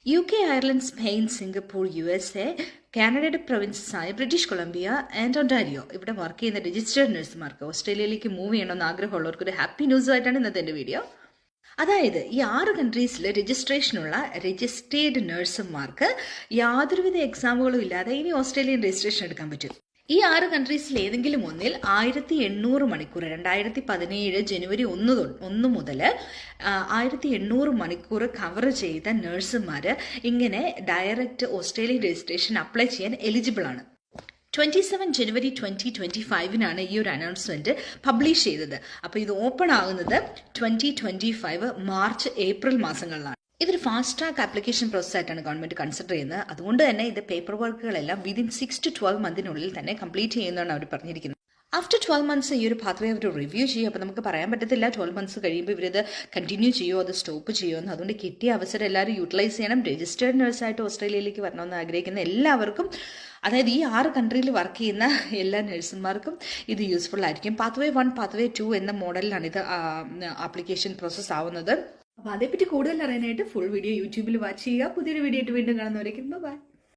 UK, Ireland, Spain, Singapore, USA, കാനഡയുടെ പ്രൊവിൻസസായ British Columbia and Ontario ഇവിടെ work ചെയ്യുന്ന registered നഴ്സുമാർക്ക് ഓസ്ട്രേലിയയിലേക്ക് മൂവ് ചെയ്യണമെന്ന് ആഗ്രഹമുള്ളവർക്ക് ഒരു ഹാപ്പി ന്യൂസുമായിട്ടാണ് ഇന്നത്തെ എൻ്റെ വീഡിയോ. അതായത് ഈ 6 കൺട്രീസിൽ രജിസ്ട്രേഷനുള്ള രജിസ്റ്റേർഡ് നഴ്സുമാർക്ക് യാതൊരുവിധ എക്സാമുകളും ഇല്ലാതെ ഇനി ഓസ്ട്രേലിയൻ രജിസ്ട്രേഷൻ എടുക്കാൻ പറ്റും. ഈ 6 കൺട്രീസിൽ ഏതെങ്കിലും ഒന്നിൽ 1800 മണിക്കൂർ 2017 ജനുവരി 1 മുതൽ 1800 മണിക്കൂർ കവർ ചെയ്ത നഴ്സുമാർ ഇങ്ങനെ ഡയറക്റ്റ് ഓസ്ട്രേലിയൻ രജിസ്ട്രേഷൻ അപ്ലൈ ചെയ്യാൻ എലിജിബിൾ ആണ്. 27 ജനുവരി 2025 ഈ ഒരു അനൗൺസ്മെന്റ് പബ്ലിഷ് ചെയ്തത്. അപ്പോൾ ഇത് ഓപ്പൺ ആകുന്നത് 2025 മാർച്ച് ഏപ്രിൽ മാസങ്ങളിലാണ്. ഇതൊരു ഫാസ്റ്റ് ട്രാക്ക് ആപ്ലിക്കേഷൻ പ്രോസസ് ആയിട്ടാണ് ഗവൺമെന്റ് കൺസിഡർ ചെയ്യുന്നത്. അതുകൊണ്ട് തന്നെ ഇത് പേപ്പർ വർക്കുകളെല്ലാം വിതിൻ 6 to 12 മന്തിനുള്ളിൽ തന്നെ കംപ്ലീറ്റ് ചെയ്യുന്നതാണ് അവർ പറഞ്ഞിരിക്കുന്നത്. ആഫ്റ്റർ 12 മന്ത്സ് ഈ ഒരു പാത്വേ അവർ റിവ്യൂ ചെയ്യും. അപ്പോൾ നമുക്ക് പറയാൻ പറ്റത്തില്ല 12 മന്ത്സ് കഴിയുമ്പോൾ ഇവരിത് കണ്ടിന്യൂ ചെയ്യുമോ അത് സ്റ്റോപ്പ് ചെയ്യുമോ എന്ന്. അതുകൊണ്ട് കിട്ടിയ അവസരം എല്ലാവരും യൂട്ടിലൈസ് ചെയ്യണം. രജിസ്റ്റേർഡ് നഴ്സായിട്ട് ഓസ്ട്രേലിയയിലേക്ക് വരണമെന്ന് ആഗ്രഹിക്കുന്ന എല്ലാവർക്കും, അതായത് ഈ 6 കൺട്രിയിൽ വർക്ക് ചെയ്യുന്ന എല്ലാ നഴ്സുമാർക്കും ഇത് യൂസ്ഫുൾ ആയിരിക്കും. പാത്വേ 1, പാത്വേ 2 എന്ന മോഡലിലാണ് ഇത് ആപ്ലിക്കേഷൻ പ്രോസസ്സ് ആവുന്നത്. അപ്പോൾ അതേപ്പറ്റി കൂടുതൽ അറിയാനായിട്ട് ഫുൾ വീഡിയോ യൂട്യൂബിൽ വാച്ച് ചെയ്യുക. പുതിയൊരു വീഡിയോ ആയിട്ട് വീണ്ടും കാണുന്നവരേക്കും ബൈ.